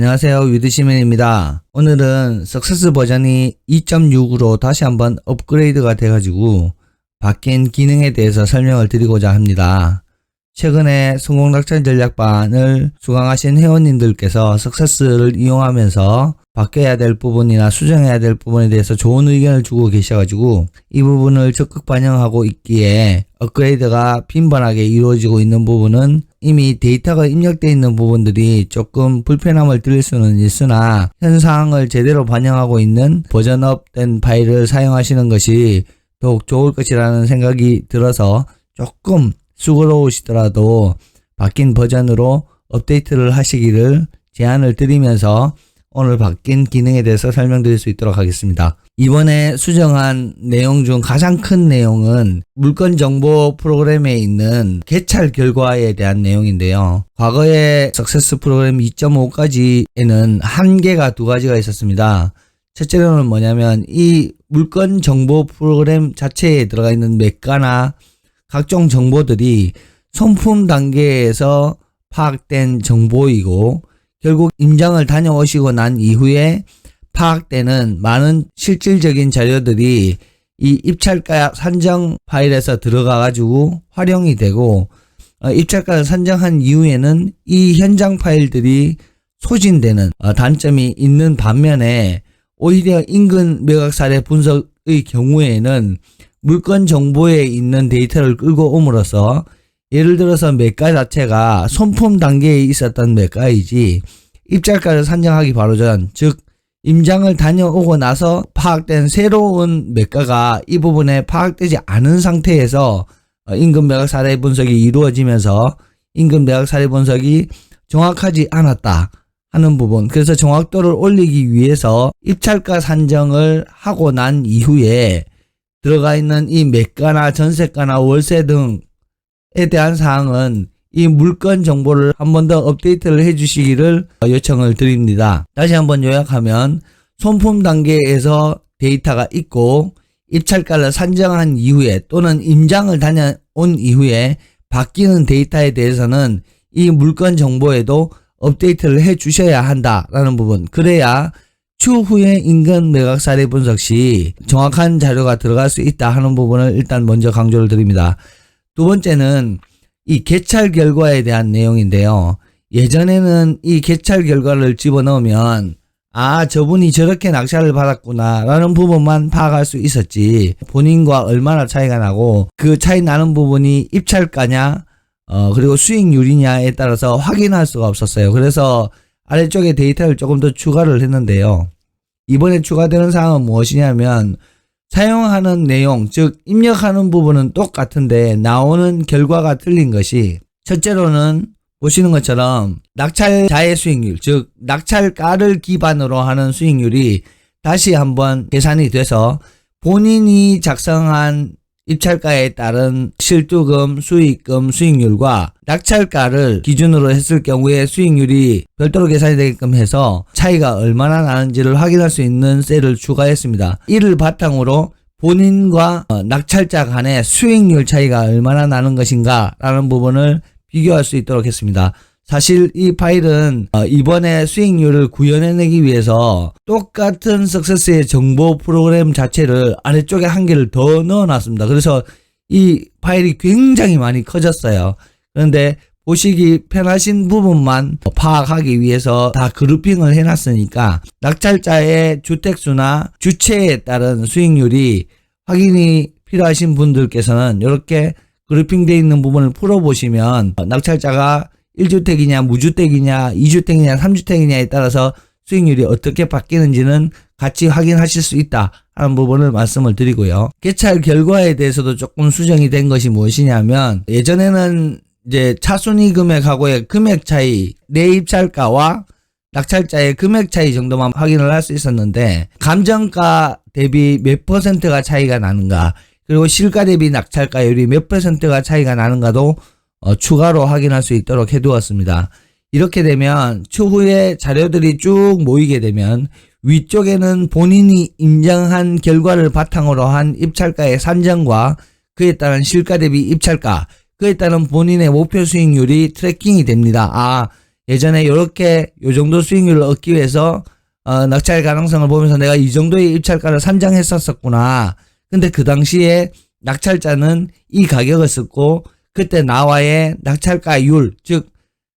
안녕하세요, 위드시맨입니다. 오늘은 석세스 버전이 2.6으로 다시 한번 업그레이드가 돼가지고 바뀐 기능에 대해서 설명을 드리고자 합니다. 최근에 성공낙찰 전략반을 수강하신 회원님들께서 석세스를 이용하면서 바뀌어야 될 부분이나 수정해야 될 부분에 대해서 좋은 의견을 주고 계셔가지고 이 부분을 적극 반영하고 있기에 업그레이드가 빈번하게 이루어지고 있는 부분은 이미 데이터가 입력되어 있는 부분들이 조금 불편함을 드릴 수는 있으나 현 상황을 제대로 반영하고 있는 버전업된 파일을 사용하시는 것이 더욱 좋을 것이라는 생각이 들어서 조금 수고로우시더라도 바뀐 버전으로 업데이트를 하시기를 제안을 드리면서 오늘 바뀐 기능에 대해서 설명드릴 수 있도록 하겠습니다. 이번에 수정한 내용 중 가장 큰 내용은 물건 정보 프로그램에 있는 개찰 결과에 대한 내용인데요. 과거에 석세스 프로그램 2.5까지에는 한계가 두 가지가 있었습니다. 첫째로는 뭐냐면 이 물건 정보 프로그램 자체에 들어가 있는 매가나 각종 정보들이 손품 단계에서 파악된 정보이고 결국 임장을 다녀오시고 난 이후에 파악되는 많은 실질적인 자료들이 이 입찰가 산정 파일에서 들어가 가지고 활용이 되고 입찰가를 산정한 이후에는 이 현장 파일들이 소진되는 단점이 있는 반면에 오히려 인근 매각 사례 분석의 경우에는 물건 정보에 있는 데이터를 끌고 옴으로써 예를 들어서 매가 자체가 손품 단계에 있었던 매가이지 입찰가를 산정하기 바로 전, 즉 임장을 다녀오고 나서 파악된 새로운 매가가 이 부분에 파악되지 않은 상태에서 임금 매각 사례 분석이 이루어지면서 임금 매각 사례 분석이 정확하지 않았다 하는 부분, 그래서 정확도를 올리기 위해서 입찰가 산정을 하고 난 이후에 들어가 있는 이 매가나 전세가나 월세 등에 대한 사항은 이 물건 정보를 한 번 더 업데이트를 해주시기를 요청을 드립니다. 다시 한번 요약하면 손품 단계에서 데이터가 있고 입찰가를 산정한 이후에 또는 임장을 다녀온 이후에 바뀌는 데이터에 대해서는 이 물건 정보에도 업데이트를 해주셔야 한다라는 부분, 그래야 추후에 인근 매각 사례 분석 시 정확한 자료가 들어갈 수 있다 하는 부분을 일단 먼저 강조를 드립니다. 두 번째는 이 개찰 결과에 대한 내용인데요. 예전에는 이 개찰 결과를 집어넣으면 저분이 저렇게 낙찰을 받았구나 라는 부분만 파악할 수 있었지 본인과 얼마나 차이가 나고 그 차이 나는 부분이 입찰가냐 그리고 수익률이냐에 따라서 확인할 수가 없었어요. 그래서 아래쪽에 데이터를 조금 더 추가를 했는데요. 이번에 추가되는 사항은 무엇이냐면 사용하는 내용, 즉 입력하는 부분은 똑같은데 나오는 결과가 틀린 것이, 첫째로는 보시는 것처럼 낙찰자의 수익률, 즉 낙찰가를 기반으로 하는 수익률이 다시 한번 계산이 돼서 본인이 작성한 입찰가에 따른 실두금, 수익금, 수익률과 낙찰가를 기준으로 했을 경우에 수익률이 별도로 계산이 되게끔 해서 차이가 얼마나 나는지를 확인할 수 있는 셀을 추가했습니다. 이를 바탕으로 본인과 낙찰자 간의 수익률 차이가 얼마나 나는 것인가 라는 부분을 비교할 수 있도록 했습니다. 사실 이 파일은 이번에 수익률을 구현해내기 위해서 똑같은 석세스의 정보 프로그램 자체를 아래쪽에 한 개를 더 넣어놨습니다. 그래서 이 파일이 굉장히 많이 커졌어요. 그런데 보시기 편하신 부분만 파악하기 위해서 다 그룹핑을 해놨으니까 낙찰자의 주택수나 주체에 따른 수익률이 확인이 필요하신 분들께서는 이렇게 그룹핑되어 있는 부분을 풀어보시면 낙찰자가 1주택이냐 무주택이냐 2주택이냐 3주택이냐에 따라서 수익률이 어떻게 바뀌는지는 같이 확인하실 수 있다 하는 부분을 말씀을 드리고요. 개찰 결과에 대해서도 조금 수정이 된 것이 무엇이냐면, 예전에는 이제 차순위 금액하고의 금액 차이, 내 입찰가와 낙찰자의 금액 차이 정도만 확인을 할 수 있었는데 감정가 대비 몇 %가 차이가 나는가, 그리고 실가 대비 낙찰가율이 몇 %가 차이가 나는가도 추가로 확인할 수 있도록 해두었습니다. 이렇게 되면 추후에 자료들이 쭉 모이게 되면 위쪽에는 본인이 인정한 결과를 바탕으로 한 입찰가의 산정과 그에 따른 실가 대비 입찰가, 그에 따른 본인의 목표 수익률이 트래킹이 됩니다. 예전에 요렇게 요 정도 수익률을 얻기 위해서 낙찰 가능성을 보면서 내가 이 정도의 입찰가를 산정했었구나. 근데 그 당시에 낙찰자는 이 가격을 썼고 그때 나와의 낙찰가율, 즉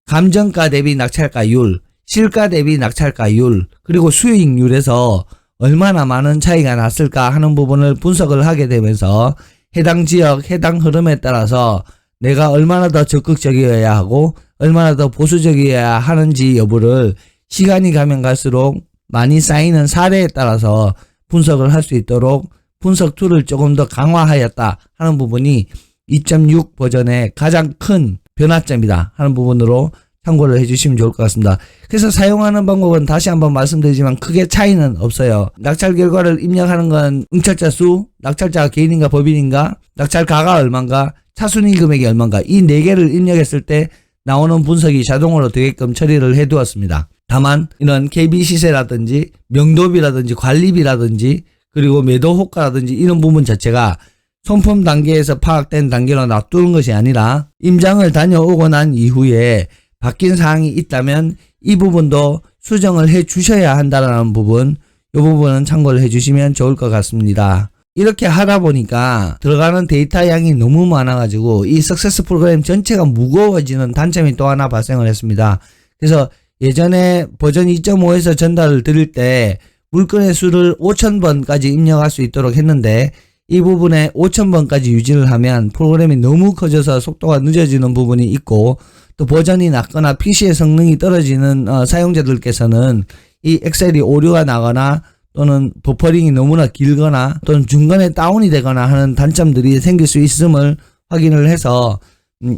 감정가 대비 낙찰가율, 실가 대비 낙찰가율, 그리고 수익률에서 얼마나 많은 차이가 났을까 하는 부분을 분석을 하게 되면서 해당 지역, 해당 흐름에 따라서 내가 얼마나 더 적극적이어야 하고 얼마나 더 보수적이어야 하는지 여부를 시간이 가면 갈수록 많이 쌓이는 사례에 따라서 분석을 할 수 있도록 분석 툴을 조금 더 강화하였다 하는 부분이 2.6 버전의 가장 큰 변화점이다 하는 부분으로 참고를 해주시면 좋을 것 같습니다. 그래서 사용하는 방법은 다시 한번 말씀드리지만 크게 차이는 없어요. 낙찰 결과를 입력하는 건 응찰자 수, 낙찰자가 개인인가 법인인가, 낙찰가가 얼마인가, 차순위 금액이 얼마인가, 이 4개를 입력했을 때 나오는 분석이 자동으로 되게끔 처리를 해두었습니다. 다만 이런 KB 시세라든지 명도비라든지 관리비라든지 그리고 매도 호가라든지 이런 부분 자체가 손품 단계에서 파악된 단계로 놔두는 것이 아니라 임장을 다녀오고 난 이후에 바뀐 사항이 있다면 이 부분도 수정을 해 주셔야 한다는 부분, 이 부분은 참고를 해 주시면 좋을 것 같습니다. 이렇게 하다 보니까 들어가는 데이터 양이 너무 많아가지고 이 석세스 프로그램 전체가 무거워지는 단점이 또 하나 발생을 했습니다. 그래서 예전에 버전 2.5에서 전달을 드릴 때 물건의 수를 5,000번까지 입력할 수 있도록 했는데 이 부분에 5,000번까지 유지를 하면 프로그램이 너무 커져서 속도가 늦어지는 부분이 있고 또 버전이 낮거나 PC의 성능이 떨어지는 사용자들께서는 이 엑셀이 오류가 나거나 또는 버퍼링이 너무나 길거나 또는 중간에 다운이 되거나 하는 단점들이 생길 수 있음을 확인을 해서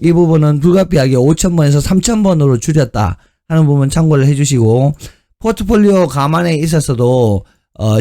이 부분은 불가피하게 5,000번에서 3,000번으로 줄였다 하는 부분 참고를 해주시고 포트폴리오 감안에 있어서도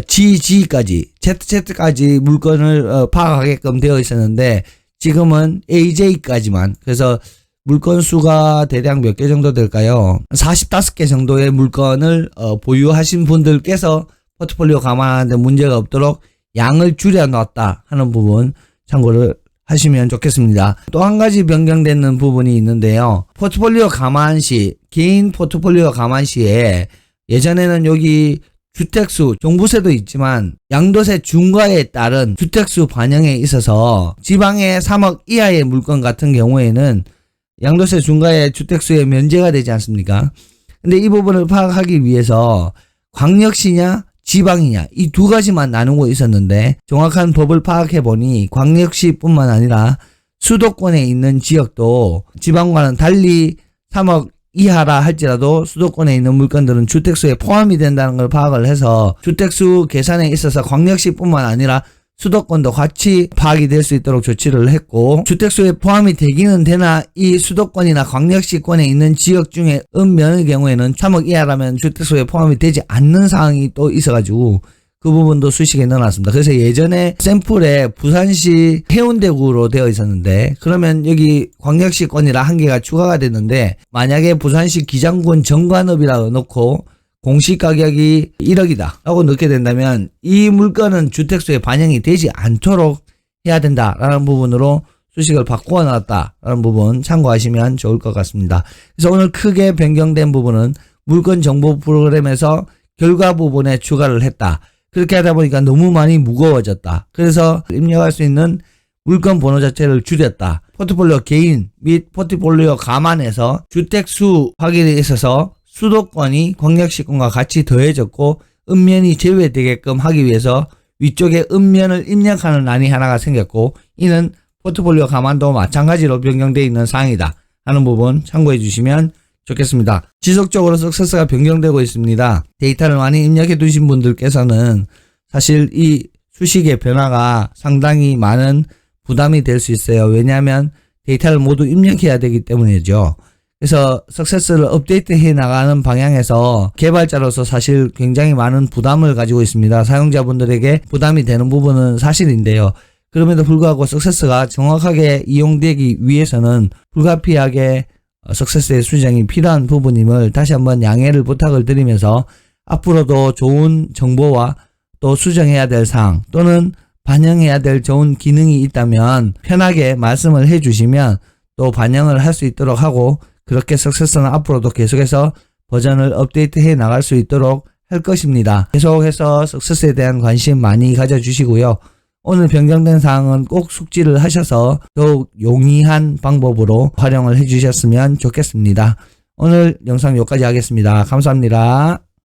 GG까지 ZZ까지 물건을 파악하게끔 되어 있었는데 지금은 AJ까지만, 그래서 물건 수가 대략 몇 개 정도 될까요? 45개 정도의 물건을 보유하신 분들께서 포트폴리오 감안하는데 문제가 없도록 양을 줄여 놨다 하는 부분 참고를 하시면 좋겠습니다. 또 한 가지 변경되는 부분이 있는데요. 포트폴리오 감안 시, 개인 포트폴리오 감안 시에 예전에는 여기 주택수, 종부세도 있지만 양도세 중과에 따른 주택수 반영에 있어서 지방의 3억 이하의 물건 같은 경우에는 양도세 중과의 주택수에 면제가 되지 않습니까? 근데 이 부분을 파악하기 위해서 광역시냐 지방이냐 이 두 가지만 나누고 있었는데 정확한 법을 파악해 보니 광역시뿐만 아니라 수도권에 있는 지역도 지방과는 달리 3억 이하라 할지라도 수도권에 있는 물건들은 주택수에 포함이 된다는 걸 파악을 해서 주택수 계산에 있어서 광역시뿐만 아니라 수도권도 같이 파악이 될 수 있도록 조치를 했고, 주택수에 포함이 되기는 되나 이 수도권이나 광역시권에 있는 지역 중에 읍면의 경우에는 3억 이하라면 주택수에 포함이 되지 않는 상황이 또 있어가지고 그 부분도 수식에 넣어놨습니다. 그래서 예전에 샘플에 부산시 해운대구로 되어 있었는데 그러면 여기 광역시권이라 한 개가 추가가 됐는데 만약에 부산시 기장군 정관읍이라고 넣고 공시가격이 1억이다 라고 넣게 된다면 이 물건은 주택수에 반영이 되지 않도록 해야 된다라는 부분으로 수식을 바꾸어 놨다라는 부분 참고하시면 좋을 것 같습니다. 그래서 오늘 크게 변경된 부분은 물건 정보 프로그램에서 결과 부분에 추가를 했다. 그렇게 하다 보니까 너무 많이 무거워졌다. 그래서 입력할 수 있는 물건 번호 자체를 줄였다. 포트폴리오 개인 및 포트폴리오 감안에서 주택수 확인에 있어서 수도권이 광역시권과 같이 더해졌고 읍면이 제외되게끔 하기 위해서 위쪽에 읍면을 입력하는 란이 하나가 생겼고 이는 포트폴리오 감안도 마찬가지로 변경되어 있는 사항이다 하는 부분 참고해 주시면 좋겠습니다. 지속적으로 석세스가 변경되고 있습니다. 데이터를 많이 입력해 두신 분들께서는 사실 이 수식의 변화가 상당히 많은 부담이 될 수 있어요. 왜냐하면 데이터를 모두 입력해야 되기 때문이죠. 그래서 석세스를 업데이트해 나가는 방향에서 개발자로서 사실 굉장히 많은 부담을 가지고 있습니다. 사용자분들에게 부담이 되는 부분은 사실인데요. 그럼에도 불구하고 석세스가 정확하게 이용되기 위해서는 불가피하게 석세스의 수정이 필요한 부분임을 다시 한번 양해를 부탁을 드리면서 앞으로도 좋은 정보와 또 수정해야 될 사항 또는 반영해야 될 좋은 기능이 있다면 편하게 말씀을 해주시면 또 반영을 할 수 있도록 하고 그렇게 석세스는 앞으로도 계속해서 버전을 업데이트해 나갈 수 있도록 할 것입니다. 계속해서 석세스에 대한 관심 많이 가져주시고요. 오늘 변경된 사항은 꼭 숙지를 하셔서 더욱 용이한 방법으로 활용을 해주셨으면 좋겠습니다. 오늘 영상 여기까지 하겠습니다. 감사합니다.